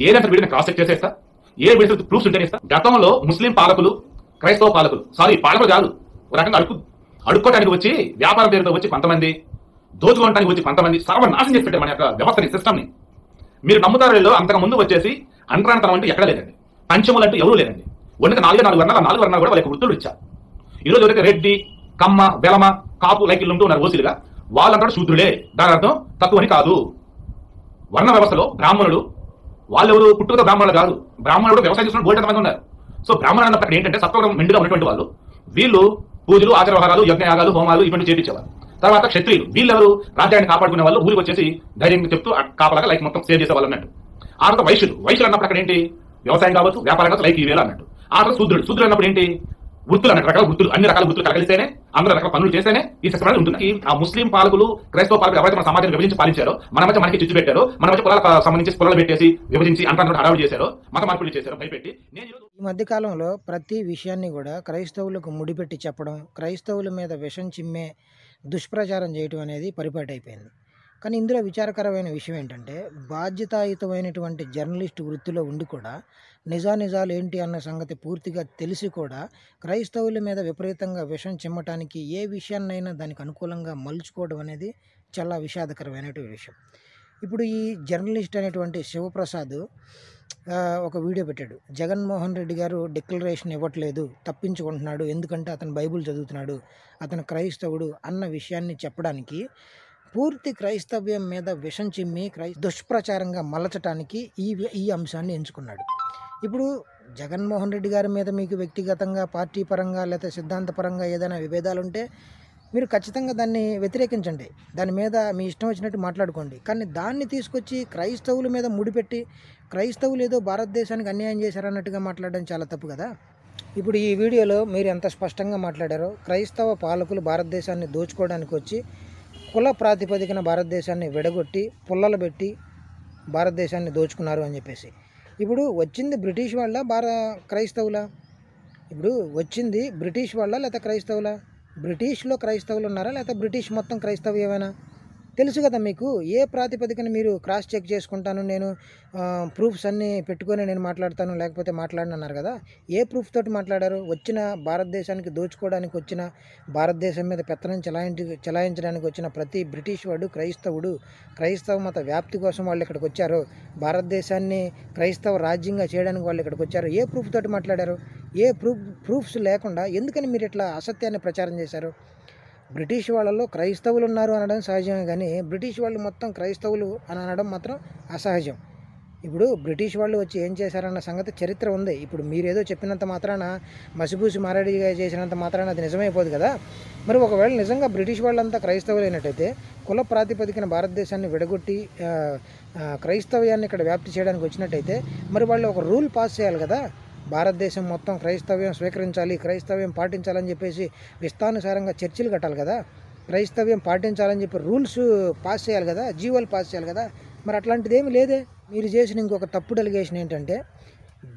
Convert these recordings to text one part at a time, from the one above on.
ఏదంటే వీడిని cross check చేసేస్తా, ఏ వీడి ప్రూఫ్స్ ఉంటేనే ఇస్తా. గతంలో ముస్లిం పాలకులు, క్రైస్తవ పాలకులు, పాలకులు కాదు, ఒక రకంగా అడుక్కోవడానికి వచ్చి, వ్యాపారం పేరుతో వచ్చి కొంతమంది, దోచుకోవడానికి వచ్చి కొంతమంది సర్వనాశనం చేసి పెట్టారు మన యొక్క వ్యవస్థని, సిస్టమ్ని. మీరు నమ్ముతారులో అంతకు ముందు వచ్చేసి అంటరానితనం అంటే ఎక్కడ లేదండి, పంచములు అంటే ఎవరూ లేదండి. వండుక 4 వర్ణాలు కూడా వాళ్ళకి వృత్తులు ఇచ్చారు. ఈరోజు ఎవరైతే రెడ్డి, కమ్మ, బెలమ, కాపు లైకిళ్ళు ఉంటూ ఉన్నారు ఓసీలుగా, వాళ్ళంతా శూద్రుడే. దాని అర్థం తక్కువని కాదు. వర్ణ వ్యవస్థలో బ్రాహ్మణుడు, వాళ్ళెవరు పుట్టుకతో బ్రాహ్మణులు కాదు, బ్రాహ్మణుడు వ్యవసాయం చేస్తున్న బోల్డ్ మంది ఉన్నారు. సో బ్రాహ్మణ అన్నప్పుడు ఏంటంటే సత్వగుణం మెండుగా ఉన్నటువంటి వాళ్ళు, వీళ్ళు పూజలు, ఆచార వ్యవహారాలు, యజ్ఞయాగాలు, హోమాలు ఇవన్నీ చేపించేవారు. తర్వాత క్షత్రియులు, వీళ్ళెవరు రాజ్యాన్ని కాపాడుకునే వాళ్ళు, ఊరికి వచ్చేసి ధైర్యంగా చెప్తూ కాపలాగా లైక్ మొత్తం సేవ్ చేసే వాళ్ళు అన్నట్టు. ఆ తర్వాత వైశ్యులు అన్నప్పుడు అక్కడ ఏంటి, వ్యవసాయం కావచ్చు, వ్యాపారం కావచ్చు, లైక్ ఈ వేళ అన్నట్టు. ఆ తర్వాత శూద్రుడు అన్నప్పుడు ఏంటి, వృత్తులు అన్నట్టు, రకాల వృత్తులు, అన్ని రకాల వృత్తులు కలిగిస్తేనే, అందరూ రకాల పనులు చేస్తేనే ఈ సిస్టమ్ అనేది ఉంటుంది. ఆ ముస్లిం పాలకులు, క్రైస్తవ పాలకులు ఎవరైతే మన సమాజాన్ని విభజించి పాలించారో, మన మధ్య మనకి చిచ్చు పెట్టారో, మన మధ్య కులాలకు సంబంధించి కులాలు పెట్టేసి విభజించి అంతా అడావుడు చేశారో, మత మార్పులు చేశారో భయపెట్టి. ఈ మధ్యకాలంలో ప్రతి విషయాన్ని కూడా క్రైస్తవులకు ముడిపెట్టి చెప్పడం, క్రైస్తవుల మీద విషం చిమ్మే దుష్ప్రచారం చేయటం అనేది పరిపాటి అయిపోయింది. కానీ ఇందులో విచారకరమైన విషయం ఏంటంటే, బాధ్యతాయుతమైనటువంటి జర్నలిస్టు వృత్తిలో ఉండి కూడా నిజానిజాలు ఏంటి అన్న సంగతి పూర్తిగా తెలిసి కూడా క్రైస్తవుల మీద విపరీతంగా విషం చిమ్మటానికి, ఏ విషయాన్నైనా దానికి అనుకూలంగా మలుచుకోవడం అనేది చాలా విషాదకరమైనటువంటి విషయం. ఇప్పుడు ఈ జర్నలిస్ట్ అనేటువంటి శివప్రసాద్ ఒక వీడియో పెట్టాడు. జగన్మోహన్ రెడ్డి గారు డిక్లరేషన్ ఇవ్వట్లేదు, తప్పించుకుంటున్నాడు, ఎందుకంటే అతను బైబిల్ చదువుతున్నాడు, అతను క్రైస్తవుడు అన్న విషయాన్ని చెప్పడానికి పూర్తి క్రైస్తవ్యం మీద విషం చిమ్మి దుష్ప్రచారంగా మలచటానికి ఈ అంశాన్ని ఎంచుకున్నాడు. ఇప్పుడు జగన్మోహన్ రెడ్డి గారి మీద మీకు వ్యక్తిగతంగా, పార్టీ పరంగా లేదా సిద్ధాంతపరంగా ఏదైనా విభేదాలు ఉంటే మీరు ఖచ్చితంగా దాన్ని వ్యతిరేకించండి, దాని మీద మీ ఇష్టం వచ్చినట్టు మాట్లాడుకోండి. కానీ దాన్ని తీసుకొచ్చి క్రైస్తవుల మీద ముడిపెట్టి క్రైస్తవులు ఏదో భారతదేశానికి అన్యాయం చేశారన్నట్టుగా మాట్లాడడం చాలా తప్పు కదా. ఇప్పుడు ఈ వీడియోలో మీరు ఎంత స్పష్టంగా మాట్లాడారో, క్రైస్తవ పాలకులు భారతదేశాన్ని దోచుకోవడానికి వచ్చి కుల ప్రాతిపదికన భారతదేశాన్ని విడగొట్టి పుల్లలు పెట్టి భారతదేశాన్ని దోచుకున్నారు అని చెప్పేసి. ఇప్పుడు వచ్చింది బ్రిటిష్ వాళ్ళ క్రైస్తవుల? ఇప్పుడు వచ్చింది బ్రిటిష్ వాళ్ళ లేకపోతే క్రైస్తవుల? బ్రిటిష్లో క్రైస్తవులు ఉన్నారా లేకపోతే బ్రిటిష్ మొత్తం క్రైస్తవ్యమేనా? తెలుసు కదా మీకు. ఏ ప్రాతిపదికన మీరు క్రాస్ చెక్ చేసుకుంటాను, నేను ప్రూఫ్స్ అన్నీ పెట్టుకొని నేను మాట్లాడతాను లేకపోతే మాట్లాడనన్నారు కదా. ఏ ప్రూఫ్ తోటి మాట్లాడారు? వచ్చిన భారతదేశానికి దోచుకోవడానికి వచ్చిన, భారతదేశం మీద పెత్తనం చెలాయించడానికి వచ్చిన ప్రతి బ్రిటిష్ వాడు క్రైస్తవుడు. క్రైస్తవ మత వ్యాప్తి కోసం వాళ్ళు ఇక్కడికి వచ్చారు, భారతదేశాన్ని క్రైస్తవ రాజ్యంగా చేయడానికి వాళ్ళు ఇక్కడికి వచ్చారు. ఏ ప్రూఫ్ తోటి మాట్లాడారు? ఏ ప్రూఫ్స్ లేకుండా ఎందుకని మీరు ఇట్లా అసత్యాన్ని ప్రచారం చేశారు? బ్రిటిష్ వాళ్ళలో క్రైస్తవులు ఉన్నారు అనడం సహజమే, కానీ బ్రిటిష్ వాళ్ళు మొత్తం క్రైస్తవులు అని అనడం మాత్రం అసహజం. ఇప్పుడు బ్రిటిష్ వాళ్ళు వచ్చి ఏం చేశారన్న సంగతి చరిత్ర ఉంది. ఇప్పుడు మీరేదో చెప్పినంత మాత్రాన, మసిపూసి మారేడిగా చేసినంత మాత్రాన అది నిజమైపోదు కదా. మరి ఒకవేళ నిజంగా బ్రిటిష్ వాళ్ళంతా క్రైస్తవులు అయినట్టయితే, కుల ప్రాతిపదికన భారతదేశాన్ని విడగొట్టి క్రైస్తవ్యాన్ని ఇక్కడ వ్యాప్తి చేయడానికి వచ్చినట్టయితే, మరి వాళ్ళు ఒక రూల్ పాస్ చేయాలి కదా. భారతదేశం మొత్తం క్రైస్తవ్యం స్వీకరించాలి, క్రైస్తవ్యం పాటించాలని చెప్పేసి ఇష్టానుసారంగా చర్చిలు కట్టాలి కదా. క్రైస్తవ్యం పాటించాలని చెప్పి రూల్స్ పాస్ చేయాలి కదా, జీవోలు పాస్ చేయాలి కదా. మరి అట్లాంటిది ఏమి లేదే. మీరు చేసిన ఇంకొక తప్పుడు అలిగేషన్ ఏంటంటే,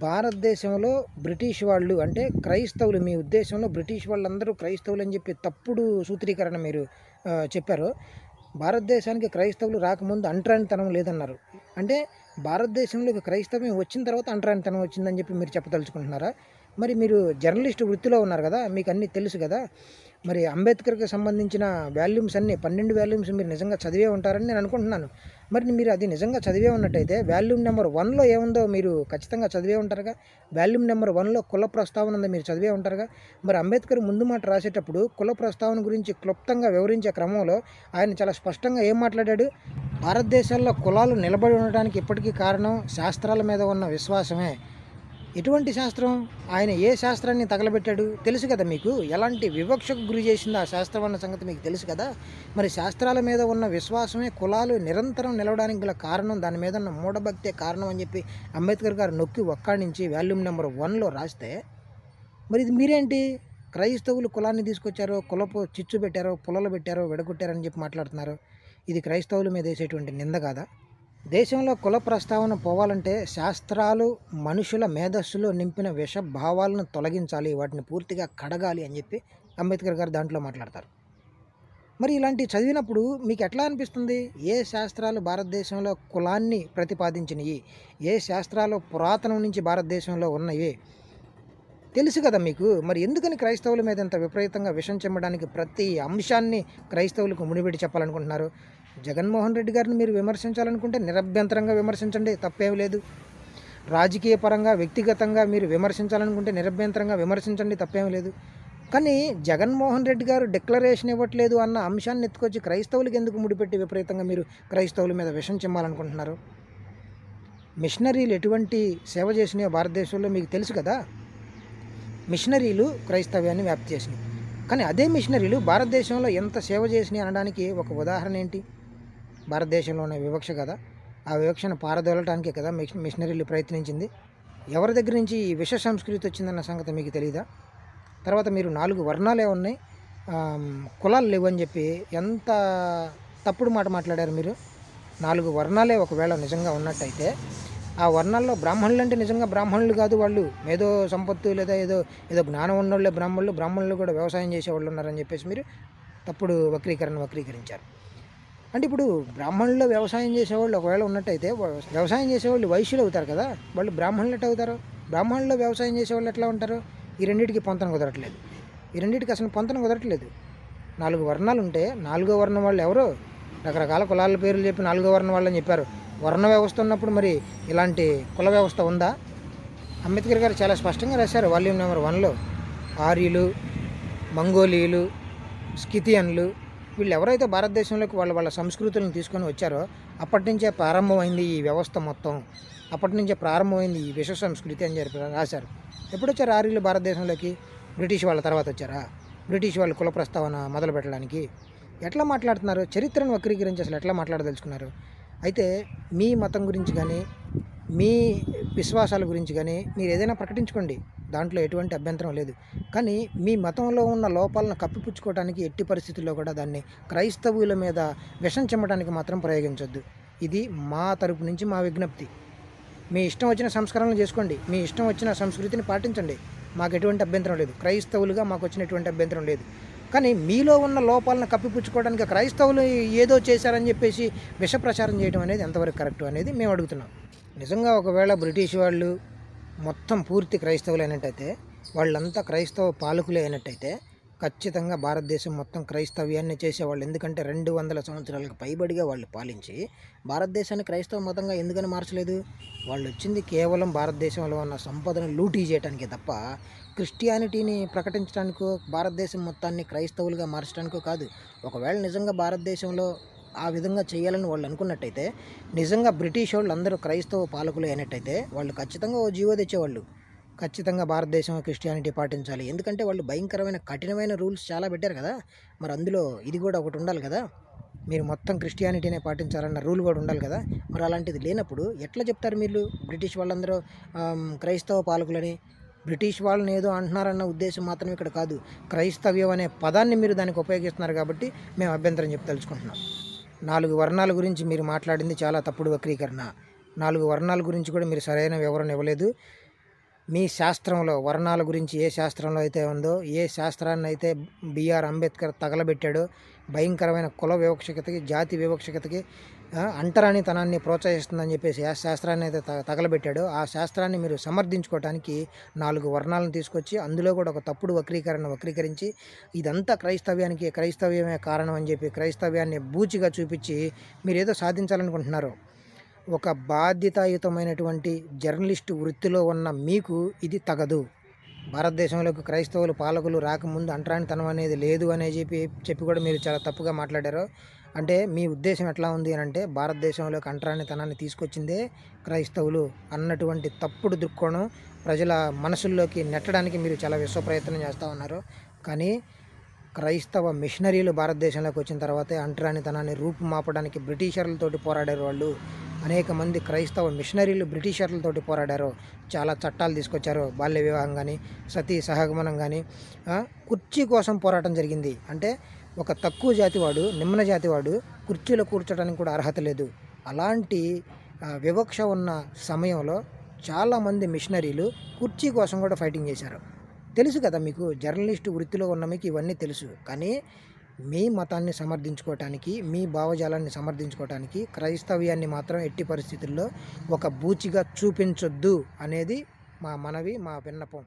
భారతదేశంలో బ్రిటిష్ వాళ్ళు అంటే క్రైస్తవులు, మీ ఉద్దేశంలో బ్రిటిష్ వాళ్ళందరూ క్రైస్తవులు అని చెప్పి తప్పుడు సూత్రీకరణ మీరు చెప్పారు. భారతదేశానికి క్రైస్తవులు రాకముందు అంటరానితనం లేదన్నారు. అంటే భారతదేశంలోకి క్రైస్తవ్యం వచ్చిన తర్వాత అంటరానితనం వచ్చిందని చెప్పి మీరు చెప్పదలుచుకుంటున్నారా? మరి మీరు జర్నలిస్ట్ వృత్తిలో ఉన్నారు కదా, మీకు అన్నీ తెలుసు కదా. మరి అంబేద్కర్కి సంబంధించిన వాల్యూమ్స్ అన్నీ 12 వాల్యూమ్స్ మీరు నిజంగా చదివే ఉంటారని నేను అనుకుంటున్నాను. మరి మీరు అది నిజంగా చదివే ఉన్నట్టయితే వాల్యూమ్ నెంబర్ 1లో ఏముందో మీరు ఖచ్చితంగా చదివే ఉంటారుగా. వాల్యూమ్ నెంబర్ 1లో కుల ప్రస్తావన ఉందో మీరు చదివే ఉంటారుగా. మరి అంబేద్కర్ ముందు మాట రాసేటప్పుడు కుల ప్రస్తావన గురించి క్లుప్తంగా వివరించే క్రమంలో ఆయన చాలా స్పష్టంగా ఏం మాట్లాడాడు? భారతదేశంలో కులాలు నిలబడి ఉండడానికి ఇప్పటికీ కారణం శాస్త్రాల మీద ఉన్న విశ్వాసమే. ఎటువంటి శాస్త్రం? ఆయన ఏ శాస్త్రాన్ని తగలబెట్టాడు? తెలుసు కదా మీకు. ఎలాంటి వివక్షకు గురి చేసింది ఆ శాస్త్రం అన్న సంగతి మీకు తెలుసు కదా. మరి శాస్త్రాల మీద ఉన్న విశ్వాసమే కులాలు నిరంతరం నిలవడానికి గల కారణం, దాని మీద ఉన్న మూఢభక్తే కారణం అని చెప్పి అంబేద్కర్ గారు నొక్కి ఒక్కాడించి వాల్యూమ్ నెంబర్ 1లో రాస్తే, మరి ఇది మీరేంటి క్రైస్తవులు కులాన్ని తీసుకొచ్చారో, కులపు చిచ్చు పెట్టారో, పుల్లలు పెట్టారో, విడగొట్టారని చెప్పి మాట్లాడుతున్నారు. ఇది క్రైస్తవుల మీద వేసేటువంటి నింద కాదా? దేశంలో కుల ప్రస్తావన పోవాలంటే శాస్త్రాలు మనుషుల మేధస్సులో నింపిన విష భావాలను తొలగించాలి, వాటిని పూర్తిగా కడగాలి అని చెప్పి అంబేద్కర్ గారు దాంట్లో మాట్లాడతారు. మరి ఇలాంటివి చదివినప్పుడు మీకు ఎట్లా అనిపిస్తుంది? ఏ శాస్త్రాలు భారతదేశంలో కులాన్ని ప్రతిపాదించినయి? ఏ శాస్త్రాలు పురాతనం నుంచి భారతదేశంలో ఉన్నవి? తెలుసు కదా మీకు. మరి ఎందుకని క్రైస్తవుల మీద ఇంత విపరీతంగా విషం చిమ్మడానికి ప్రతి అంశాన్ని క్రైస్తవులకు ముడిపెట్టి చెప్పాలనుకుంటున్నారు? జగన్మోహన్ రెడ్డి గారిని మీరు విమర్శించాలనుకుంటే నిరభ్యంతరంగా విమర్శించండి, తప్పేం లేదు. రాజకీయ పరంగా, వ్యక్తిగతంగా మీరు విమర్శించాలనుకుంటే నిరభ్యంతరంగా విమర్శించండి, తప్పేం లేదు. కానీ జగన్మోహన్ రెడ్డి గారు డిక్లరేషన్ ఇవ్వట్లేదు అన్న అంశాన్ని ఎత్తుకొచ్చి క్రైస్తవులకు ఎందుకు ముడిపెట్టి విపరీతంగా మీరు క్రైస్తవుల మీద విషం చిమ్మాలనుకుంటున్నారు? మిషనరీలు ఎటువంటి సేవ చేసినాయో భారతదేశంలో మీకు తెలుసు కదా. మిషనరీలు క్రైస్తవ్యాన్ని వ్యాప్తి చేసినాయి. కానీ అదే మిషనరీలు భారతదేశంలో ఎంత సేవ చేసినాయి అనడానికి ఒక ఉదాహరణ ఏంటి? భారతదేశంలో ఉన్న వివక్ష కదా, ఆ వివక్షను పారదోలటానికే కదా మిషనరీలు ప్రయత్నించింది. ఎవరి దగ్గర నుంచి ఈ విష సంస్కృతి వచ్చిందన్న సంగతి మీకు తెలియదా? తర్వాత మీరు 4 వర్ణాలే ఉన్నాయి, కులాలు లేవు అని చెప్పి ఎంత తప్పుడు మాట మాట్లాడారు మీరు. 4 వర్ణాలే ఒకవేళ నిజంగా ఉన్నట్టయితే ఆ వర్ణాల్లో బ్రాహ్మణులు అంటే నిజంగా బ్రాహ్మణులు కాదు, వాళ్ళు ఏదో సంపత్తు లేదా ఏదో ఏదో జ్ఞానం ఉన్నోళ్ళే బ్రాహ్మణులు కూడా వ్యవసాయం చేసేవాళ్ళు ఉన్నారని చెప్పేసి మీరు తప్పుడు వక్రీకరించారు. అంటే ఇప్పుడు బ్రాహ్మణుల్లో వ్యవసాయం చేసేవాళ్ళు ఒకవేళ ఉన్నట్టయితే వ్యవసాయం చేసేవాళ్ళు వైశ్యులు అవుతారు కదా, వాళ్ళు బ్రాహ్మణులు ఎట్లా అవుతారు? బ్రాహ్మణుల్లో వ్యవసాయం చేసేవాళ్ళు ఎట్లా ఉంటారు? ఈ రెండింటికి పొంతన కుదరట్లేదు. ఈ రెండింటికి అసలు పొంతన కుదరట్లేదు. 4 వర్ణాలు ఉంటే 4వ వర్ణం వాళ్ళు ఎవరు? రకరకాల కులాల పేర్లు చెప్పి 4వ వర్ణం వాళ్ళని చెప్పారు. వర్ణ వ్యవస్థ ఉన్నప్పుడు మరి ఇలాంటి కుల వ్యవస్థ ఉందా? అంబేద్కర్ గారు చాలా స్పష్టంగా రాశారు వాల్యూమ్ నెంబర్ 1లో. ఆర్యులు, మంగోలీయులు, స్కిథియన్లు, వీళ్ళు ఎవరైతే భారతదేశంలోకి వాళ్ళ సంస్కృతులను తీసుకొని వచ్చారో అప్పటి నుంచే ప్రారంభమైంది ఈ వ్యవస్థ మొత్తం. అప్పటి నుంచే ప్రారంభమైంది ఈ విశ్వ సంస్కృతి అని చెప్పి రాశారు. ఎప్పుడు వచ్చారు ఆర్యులు భారతదేశంలోకి? బ్రిటిష్ వాళ్ళ తర్వాత వచ్చారా? బ్రిటిష్ వాళ్ళు కుల ప్రస్తావన మొదలు పెట్టడానికి ఎట్లా మాట్లాడుతున్నారు? చరిత్రను వక్రీకరించి అసలు ఎట్లా మాట్లాడదలుచుకున్నారు? అయితే మీ మతం గురించి కానీ, మీ విశ్వాసాల గురించి కానీ మీరు ఏదైనా ప్రకటించుకోండి, దాంట్లో ఎటువంటి అభ్యంతరం లేదు. కానీ మీ మతంలో ఉన్న లోపాలను కప్పిపుచ్చుకోవడానికి ఎట్టి పరిస్థితుల్లో కూడా దాన్ని క్రైస్తవుల మీద విషం చిమ్మడానికి మాత్రం ప్రయోగించొద్దు. ఇది మా తరపు నుంచి మా విజ్ఞప్తి. మీ ఇష్టం వచ్చిన సంస్కరణలు చేసుకోండి, మీ ఇష్టం వచ్చిన సంస్కృతిని పాటించండి, మాకు ఎటువంటి అభ్యంతరం లేదు. క్రైస్తవులుగా మాకు వచ్చినటువంటి అభ్యంతరం లేదు. కానీ మీలో ఉన్న లోపాలను కప్పిపుచ్చుకోవడానికి క్రైస్తవులు ఏదో చేశారని చెప్పేసి విష ప్రచారం చేయడం అనేది ఎంతవరకు కరెక్ట్ అనేది మేము అడుగుతున్నాం. నిజంగా ఒకవేళ బ్రిటిష్ వాళ్ళు మొత్తం పూర్తి క్రైస్తవులు అయినట్టయితే, వాళ్ళంతా క్రైస్తవ పాలకులే అయినట్టయితే ఖచ్చితంగా భారతదేశం మొత్తం క్రైస్తవ్యాన్ని చేసేవాళ్ళు. ఎందుకంటే 200 సంవత్సరాలకు పైబడిగా వాళ్ళు పాలించి భారతదేశాన్ని క్రైస్తవ మతంగా ఎందుకని మార్చలేదు? వాళ్ళు వచ్చింది కేవలం భారతదేశంలో ఉన్న సంపదను లూటీ చేయడానికే తప్ప క్రిస్టియానిటీని ప్రకటించడానికో, భారతదేశం మొత్తాన్ని క్రైస్తవులుగా మార్చడానికో కాదు. ఒకవేళ నిజంగా భారతదేశంలో ఆ విధంగా చేయాలని వాళ్ళు అనుకున్నట్టయితే, నిజంగా బ్రిటిష్ వాళ్ళు అందరూ క్రైస్తవ పాలకులు అయినట్టయితే వాళ్ళు ఖచ్చితంగా ఓ జీవో తెచ్చేవాళ్ళు. ఖచ్చితంగా భారతదేశం క్రిస్టియానిటీ పాటించాలి, ఎందుకంటే వాళ్ళు భయంకరమైన కఠినమైన రూల్స్ చాలా పెట్టారు కదా. మరి అందులో ఇది కూడా ఒకటి ఉండాలి కదా, మీరు మొత్తం క్రిస్టియానిటీనే పాటించాలన్న రూల్ కూడా ఉండాలి కదా. మరి అలాంటిది లేనప్పుడు ఎట్లా చెప్తారు మీరు బ్రిటిష్ వాళ్ళందరూ క్రైస్తవ పాలకులని? బ్రిటిష్ వాళ్ళని ఏదో అంటున్నారన్న ఉద్దేశం మాత్రం ఇక్కడ కాదు. క్రైస్తవ్యం అనే పదాన్ని మీరు దానికి ఉపయోగిస్తున్నారు కాబట్టి మేము అభ్యంతరం చెప్పి తెలుసుకుంటున్నాం. 4 వర్ణాల గురించి మీరు మాట్లాడింది చాలా తప్పుడు వక్రీకరణ. 4 వర్ణాల గురించి కూడా మీరు సరైన వివరణ ఇవ్వలేదు. మీ శాస్త్రంలో వర్ణాల గురించి ఏ శాస్త్రంలో అయితే ఉందో, ఏ శాస్త్రాన్ని అయితే బిఆర్ అంబేద్కర్ తగలబెట్టాడో, భయంకరమైన కుల వివక్షతకి, జాతి వివక్షతకి, అంటరానితనాన్ని ప్రోత్సహిస్తుందని చెప్పేసి ఆ శాస్త్రాన్ని అయితే తగలబెట్టాడో, ఆ శాస్త్రాన్ని మీరు సమర్థించుకోవడానికి 4 వర్ణాలను తీసుకొచ్చి అందులో కూడా ఒక తప్పుడు వక్రీకరించి ఇదంతా క్రైస్తవ్యమే కారణం అని చెప్పి క్రైస్తవ్యాన్ని బూచిగా చూపించి మీరు ఏదో సాధించాలనుకుంటున్నారు. ఒక బాధ్యతాయుతమైనటువంటి జర్నలిస్టు వృత్తిలో ఉన్న మీకు ఇది తగదు. భారతదేశంలోకి క్రైస్తవులు పాలకులు రాకముందు అంటరానితనం అనేది లేదు అనే చెప్పి కూడా మీరు చాలా తప్పుగా మాట్లాడారు. అంటే మీ ఉద్దేశం ఎట్లా ఉంది అని అంటే, భారతదేశంలోకి అంటరానితనాన్ని తీసుకొచ్చిందే క్రైస్తవులు అన్నటువంటి తప్పుడు దృక్కోణం ప్రజల మనసుల్లోకి నెట్టడానికి మీరు చాలా విశ్వ ప్రయత్నం చేస్తూ ఉన్నారు. కానీ క్రైస్తవ మిషనరీలు భారతదేశంలోకి వచ్చిన తర్వాతే అంటరానితనాన్ని రూపుమాపడానికి బ్రిటిషర్లతోటి పోరాడారు వాళ్ళు. అనేక మంది క్రైస్తవ మిషనరీలు బ్రిటిషర్లతోటి పోరాడారు, చాలా చట్టాలు తీసుకొచ్చారు. బాల్య వివాహం కానీ, సతీ సహగమనం కానీ, కుర్చీ కోసం పోరాటం జరిగింది. అంటే ఒక తక్కువ జాతివాడు, నిమ్న జాతివాడు కుర్చీలో కూర్చోడానికి కూడా అర్హత లేదు. అలాంటి వివక్ష ఉన్న సమయంలో చాలామంది మిషనరీలు కుర్చీ కోసం కూడా ఫైటింగ్ చేశారు. తెలుసు కదా మీకు, జర్నలిస్టు వృత్తిలో ఉన్న మీకు ఇవన్నీ తెలుసు. కానీ మీ మతాన్ని సమర్థించుకోవటానికి, మీ భావజాలాన్ని సమర్థించుకోవటానికి క్రైస్తవ్యాన్ని మాత్రం ఎట్టి పరిస్థితుల్లో ఒక బూచిగా చూపించొద్దు అనేది మా మనవి, మా విన్నపం.